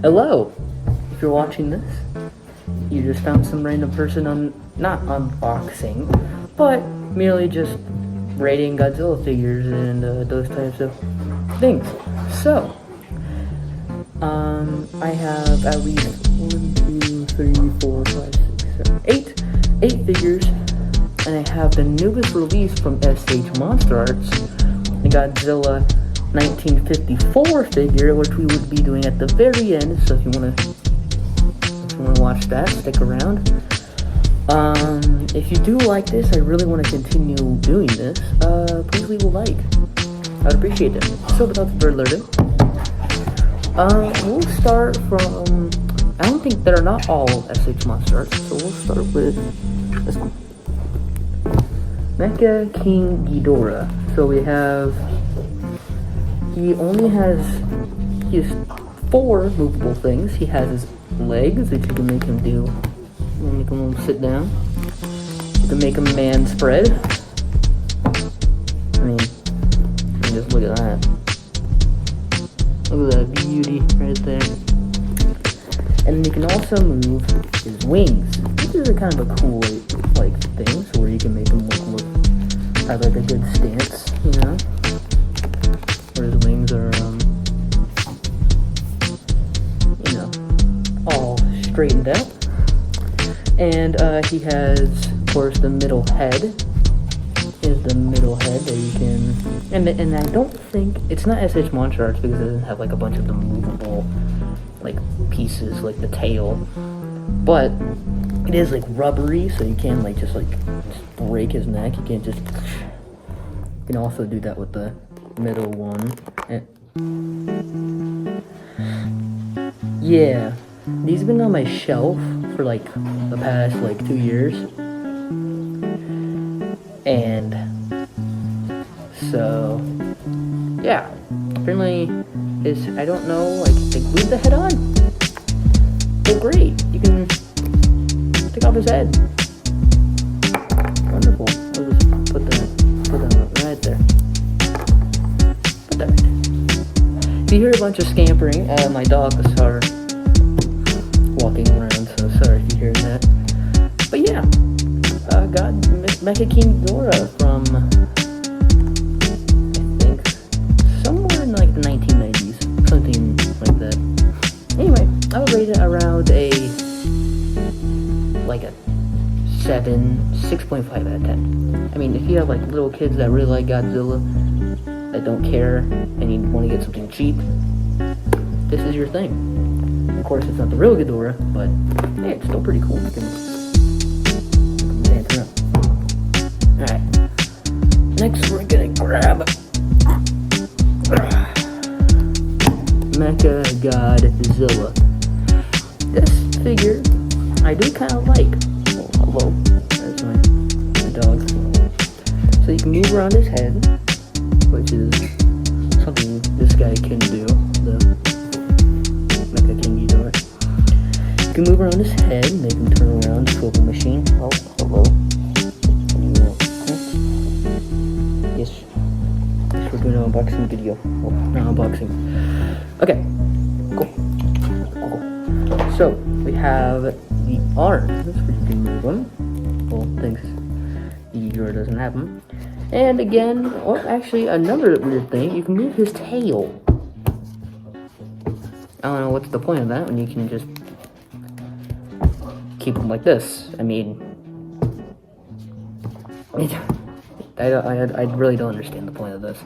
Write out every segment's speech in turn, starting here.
Hello! If you're watching this, you just found some random person not unboxing, but merely just rating Godzilla figures and those types of things. So, I have at least 8 figures, and I have the newest release from SH Monster Arts, the Godzilla 1954 figure, which we would be doing at the very end. So if you want to watch that, stick around. If you do like this, I really want to continue doing this. Please leave a like. I'd appreciate it. So without further ado, we'll start from. I don't think there are not all SH Monster Arts, so we'll start with this one, Mecha King Ghidorah. So we have. He has 4 movable things. He has his legs, which you can make him do. Make him sit down. You can make him man spread. I mean, just look at that. Look at that beauty right there. And you can also move his wings. This is a kind of a cool thing, so where you can make him have like a good stance, you know. Where his wings are, all straightened out. And he has, of course, the middle head. Is the middle head that you can, and I don't think it's not SH Monster Arts because it doesn't have like a bunch of the movable pieces like the tail, but it is like rubbery, so you can't just break his neck. You can't just. You can also do that with the middle one. Yeah, these have been on my shelf for the past 2 years, and so yeah, apparently I don't know, they glued the head on. So great, you can take off his head. Wonderful. I'll just put that right there. If you hear a bunch of scampering, my dogs are walking around, so sorry if you hear that. But yeah, got Mecha King Ghidorah from, I think, somewhere in the 1990s, something like that. Anyway, I would rate it around a 6.5 out of 10. I mean, if you have little kids that really like Godzilla, that don't care, and you want to get something cheap, this is your thing. Of course, it's not the real Ghidorah, but hey, it's still pretty cool. You can dance around. Alright. Next, we're gonna grab Mecha Godzilla. This figure, I do kind of like. Oh, hello. There's my dog. So you can move around his head, which is something this guy can do, the Mecha King Ghidorah. You can move around his head, make him turn around, swivel machine. Oh, hello. What do you want? Huh? Yes, we're doing an unboxing video. Oh, not unboxing. Okay, cool. So, we have the arms, where you can move them. Well, thanks. The Ghidorah doesn't have them. And again, or actually another weird thing, you can move his tail. I don't know what's the point of that when you can just keep him like this. I mean, I really don't understand the point of this.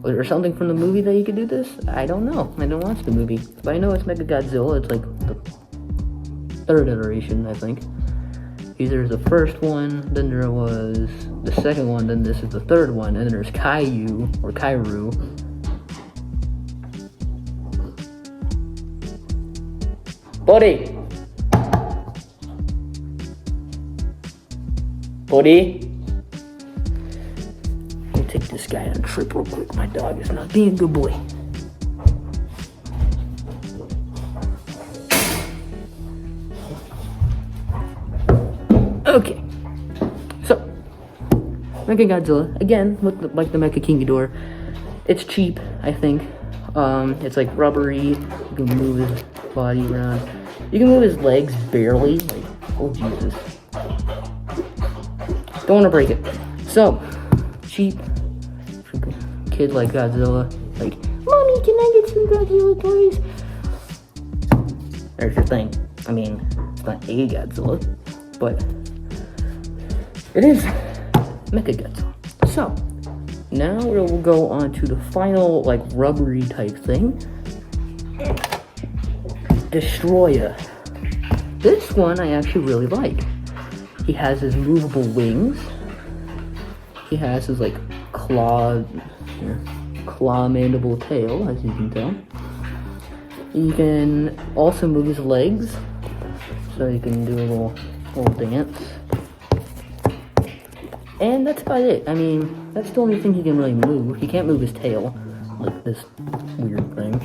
Was there something from the movie that you could do this? I don't know. I didn't watch the movie. But I know it's Mecha Godzilla. It's the 3rd iteration, I think. There's the first one, then there was the second one, then this is the 3rd one, and then there's Kairu. Buddy! Let me take this guy on a trip real quick. My dog is not being a good boy. Okay, so Mecha Godzilla again with the Mecha King Ghidorah. It's cheap, I think. It's rubbery. You can move his body around. You can move his legs barely. Like, oh Jesus. Don't want to break it. So, cheap kid like Godzilla. Like, Mommy, can I get some Godzilla toys? There's your thing. I mean, it's not a Godzilla, but it is Mecha Godzilla. So, now we'll go on to the final, like, rubbery type thing. Destroyer. This one I actually really like. He has his movable wings. He has his, like, claw mandible tail, as you can tell. You can also move his legs, so you can do a little dance. And that's about it. I mean, that's the only thing he can really move. He can't move his tail, like this weird thing.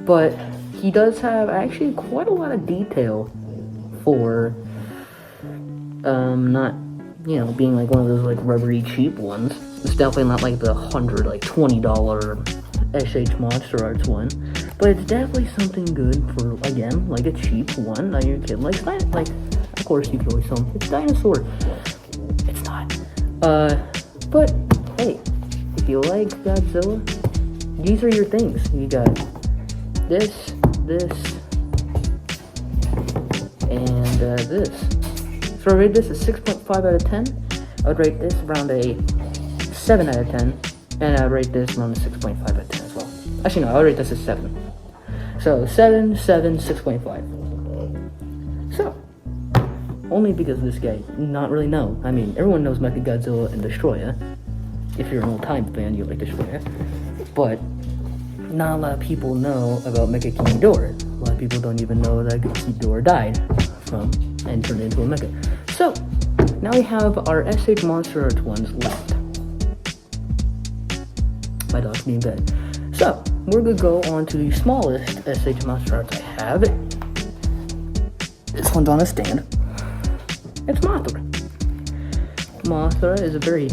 But he does have actually quite a lot of detail for not, you know, being like one of those like rubbery cheap ones. It's definitely not like the $20 SH Monster Arts one, but it's definitely something good for, again, like a cheap one that your kid likes. Like, of course you can always tell them it's dinosaur. It's not. But hey, if you like Godzilla, these are your things. You got this, and this. So I rate this a 6.5 out of 10. I would rate this around a 7 out of 10. And I would rate this around a 6.5 out of 10 as well. Actually, no, I would rate this a 7. So 7, 6.5. So, only because of this guy, not really know. I mean, everyone knows Mechagodzilla and Destroyer. If you're an old time fan, you like Destroyer. But not a lot of people know about Mecha King Ghidorah. A lot of people don't even know that Ghidorah died from and turned into a mecha. So, now we have our SH Monster Arts ones left. My dog's being bad. So, we're gonna go on to the smallest SH Monster Arts I have. This one's on a stand. It's Mothra. Mothra is very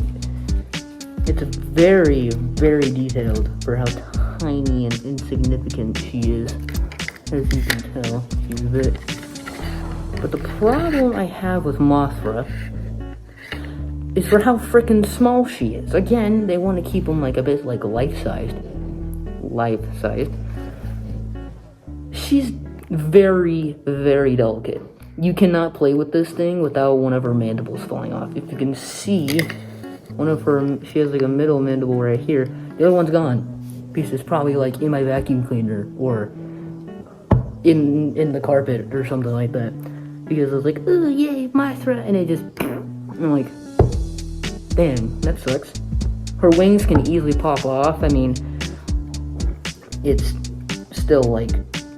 detailed for how tiny and insignificant she is. As you can tell, she's a bit. But the problem I have with Mothra is for how freaking small she is. Again, they want to keep them like a bit like life-sized. She's very, very delicate. You cannot play with this thing without one of her mandibles falling off. If you can see, she has like a middle mandible right here. The other one's gone. Because it's probably like in my vacuum cleaner or in the carpet or something like that. Because I was like, oh yay, Mothra, and it just, I'm like, damn, that sucks. Her wings can easily pop off. I mean, it's still like,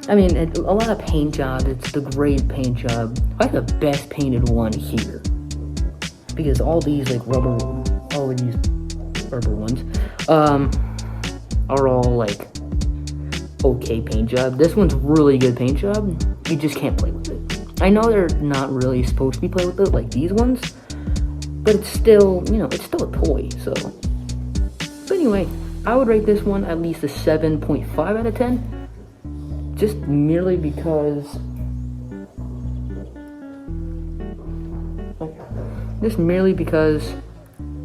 I mean, a lot of paint jobs, it's the great paint job. I have the best painted one here. Because all these like rubber ones, are all like, okay paint job. This one's really good paint job. You just can't play with it. I know they're not really supposed to be played with it like these ones, but it's still, you know, it's still a toy, so. But anyway, I would rate this one at least a 7.5 out of 10, just merely because,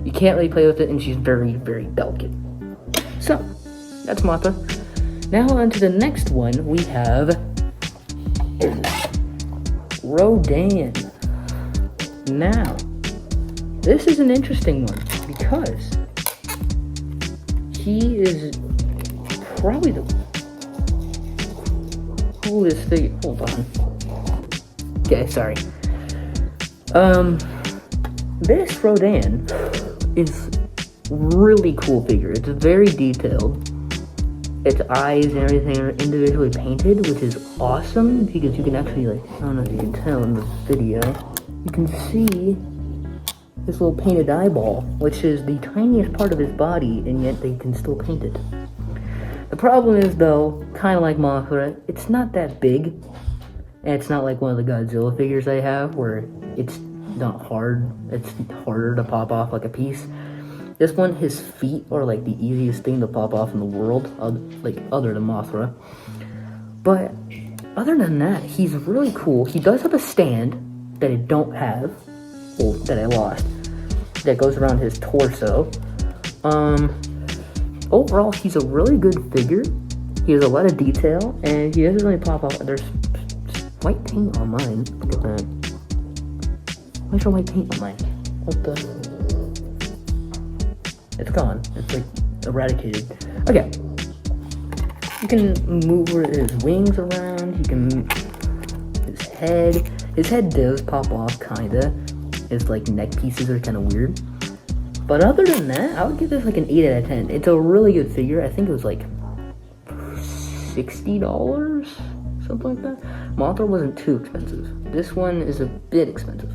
you can't really play with it and she's very, very delicate. So, that's Mothra. Now on to the next one, we have Rodan. Now, this is an interesting one because he is probably the coolest figure. Hold on. Okay, sorry. This Rodan is really cool figure. It's very detailed. Its eyes and everything are individually painted, which is awesome because you can actually, like, I don't know if you can tell in this video, you can see this little painted eyeball, which is the tiniest part of his body, and yet they can still paint it. The problem is, though, kind of like Mothra, it's not that big, and it's not like one of the Godzilla figures I have, where it's not hard, it's harder to pop off like a piece. This one, his feet are like the easiest thing to pop off in the world, like other than Mothra. But other than that, he's really cool. He does have a stand that I don't have, well, that I lost, that goes around his torso. Overall, he's a really good figure. He has a lot of detail, and he doesn't really pop out. There's white paint on mine. Look at that. Why's there white paint on mine? What the? It's gone. It's like eradicated. Okay. You can move his wings around. You can his head. His head does pop off, kinda. His like neck pieces are kind of weird. But other than that, I would give this like an 8 out of 10. It's a really good figure. I think it was like $60, something like that. Mothra wasn't too expensive. This one is a bit expensive.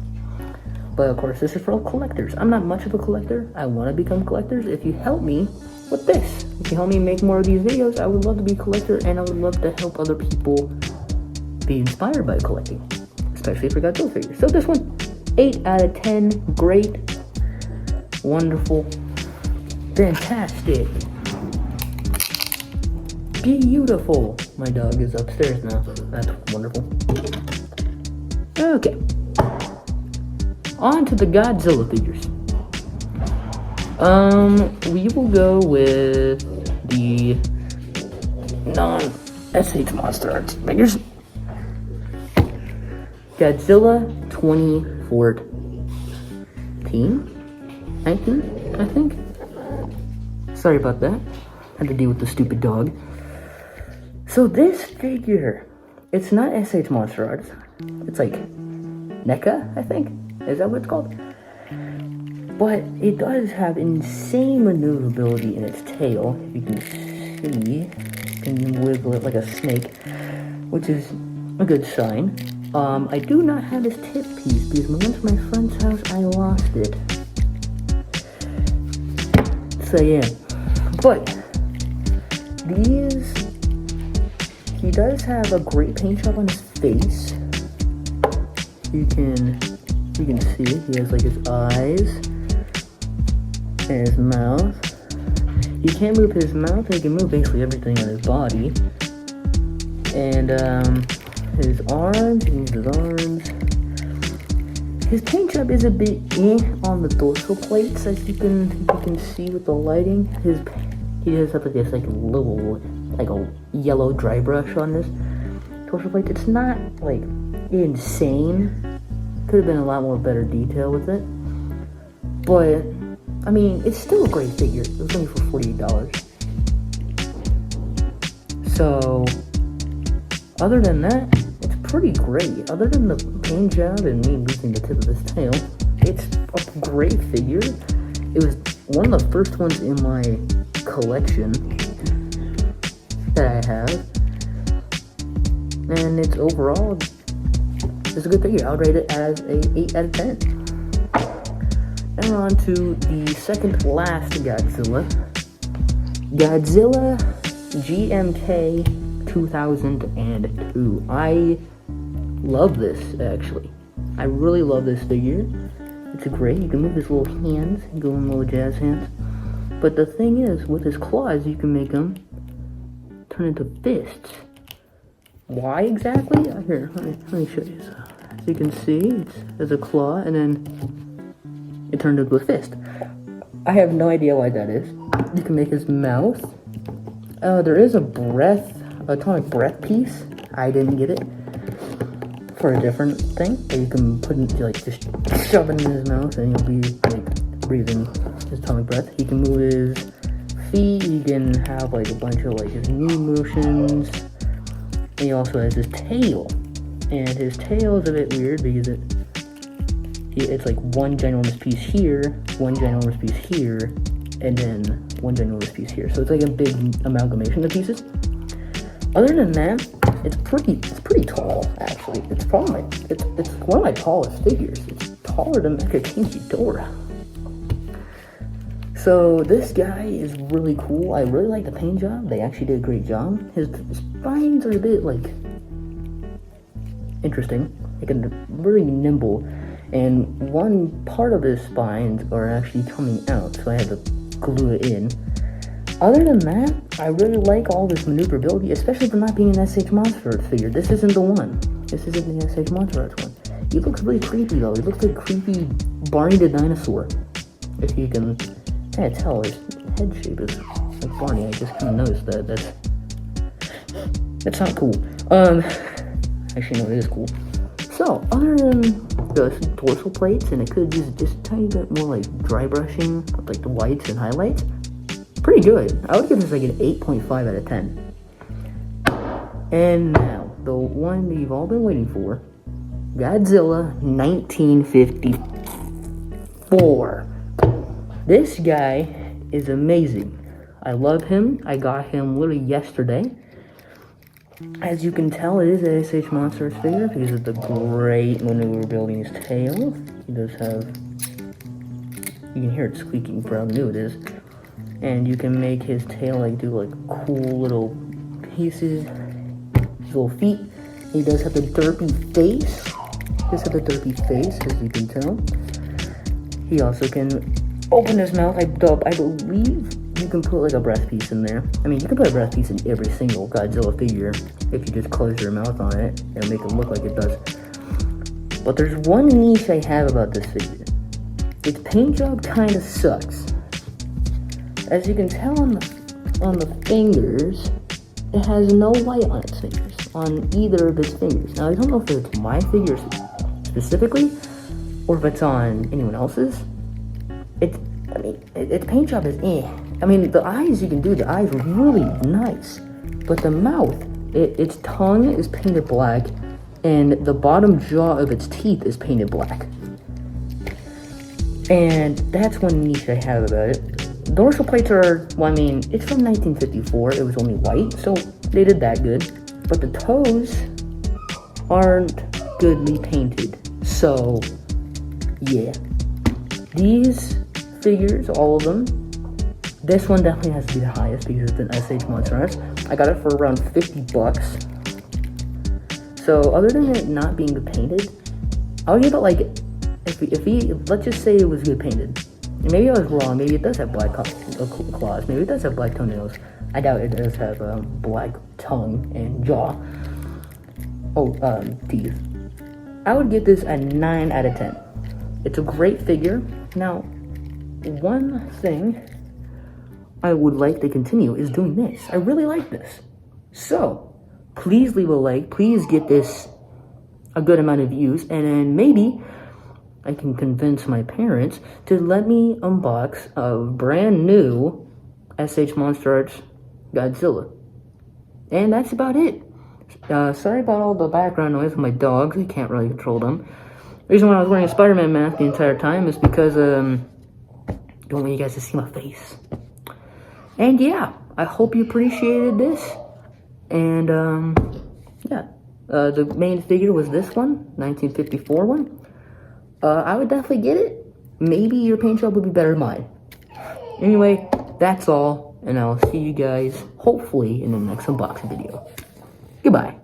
But of course, this is for collectors. I'm not much of a collector. I want to become collectors. If you help me with this, if you help me make more of these videos, I would love to be a collector, and I would love to help other people be inspired by collecting, especially for Godzilla figures. So this one, 8 out of 10. Great. Wonderful. Fantastic. Beautiful. My dog is upstairs now. That's wonderful. Okay. On to the Godzilla figures. We will go with the non-SH Monster Arts figures. Godzilla 2014. 19, I think. Sorry about that. Had to deal with the stupid dog. So this figure, it's not SH Monster Arts. It's like NECA, I think. Is that what it's called? But it does have insane maneuverability in its tail. You can see, you can wiggle it like a snake, which is a good sign. I do not have this tip piece because when I went to my friend's house, I lost it. So yeah, but these, he does have a great paint job on his face. You can see he has like his eyes and his mouth. You can't move his mouth, he can move basically everything on his body. And his arms, he moves his arms. His paint job is a bit on the dorsal plates, as you can see with the lighting. He does have like this like little like a yellow dry brush on this dorsal plate. It's not like insane. Could have been a lot more better detail with it, but I mean it's still a great figure. It was only for $48. So other than that, it's pretty great. Other than the paint job and me losing the tip of his tail, it's a great figure. It was one of the first ones in my collection that I have, and it's overall, it's a good figure. I would rate it as a 8 out of 10. Now we're on to the second last Godzilla. Godzilla GMK 2002. I love this, actually. I really love this figure. It's great. You can move his little hands, go in little jazz hands. But the thing is, with his claws, you can make them turn into fists. Why exactly? Here, let me show you. So, as you can see, there's a claw, and then it turned into a fist. I have no idea why that is. You can make his mouth. There is a atomic breath piece. I didn't get it for a different thing. But you can put it, like, just shove it in his mouth, and he'll be like breathing his atomic breath. He can move his feet. He can have like a bunch of like his knee motions. And he also has his tail, and his tail is a bit weird because it's like one ginormous piece here, one ginormous piece here, and then one ginormous piece here. So it's like a big amalgamation of pieces. Other than that, it's pretty tall, actually. It's probably it's one of my tallest figures. It's taller than Mecha King Ghidorah. So this guy is really cool. I really like the paint job. They actually did a great job. His spines are a bit like interesting, like really nimble, and one part of his spines are actually coming out, so I had to glue it in. Other than that, I really like all this maneuverability, especially for not being an SH Monster Arts figure. This isn't the one. This isn't the SH Monster Arts one. He looks really creepy though. He looks like creepy Barney the dinosaur. If you can kind of tell, his head shape is like Barney. I just kind of noticed that. That's not cool. Actually, no, it is cool. So, other than the dorsal plates, and it could use just a tiny bit more like dry brushing, with, like the whites and highlights, pretty good. I would give this like an 8.5 out of 10. And now, the one that you've all been waiting for, Godzilla 1954. This guy is amazing. I love him. I got him literally yesterday. As you can tell, it is a SH Monsters figure because of the great maneuverability in his tail. He does have, you can hear it squeaking for how new it is. And you can make his tail like do like cool little pieces, his little feet. He does have the derpy face. As you can tell. He also can open his mouth. I believe you can put like a breast piece in there. I mean, you can put a breast piece in every single Godzilla figure if you just close your mouth on it and make it look like it does. But there's one niche I have about this figure. Its paint job kind of sucks. As you can tell on the fingers, it has no white on its fingers, on either of its fingers. Now, I don't know if it's my fingers specifically, or if it's on anyone else's. Its paint job is eh. I mean, the eyes, you can do the eyes really nice, but the mouth, its tongue is painted black, and the bottom jaw of its teeth is painted black. And that's one niche I have about it. Dorsal plates are, well, I mean, it's from 1954, it was only white, so they did that good. But the toes aren't goodly painted, so yeah. These figures, all of them, this one definitely has to be the highest because it's an SH Monster Arts. I got it for around $50. So other than it not being good painted, I would give it like, if he, let's just say it was good painted. And maybe I was wrong, maybe it does have black claws, maybe it does have black toenails. I doubt it does have black tongue and jaw. Teeth. I would give this a 9 out of 10. It's a great figure. Now, one thing I would like to continue is doing this. I really like this. So, please leave a like. Please get this a good amount of views. And then maybe I can convince my parents to let me unbox a brand new SH Monster Arts Godzilla. And that's about it. Sorry about all the background noise with my dogs. I can't really control them. The reason why I was wearing a Spider-Man mask the entire time is because, don't want you guys to see my face. And yeah, I hope you appreciated this. And, yeah. The main figure was this one, 1954 one. I would definitely get it. Maybe your paint job would be better than mine. Anyway, that's all. And I'll see you guys, hopefully, in the next unboxing video. Goodbye.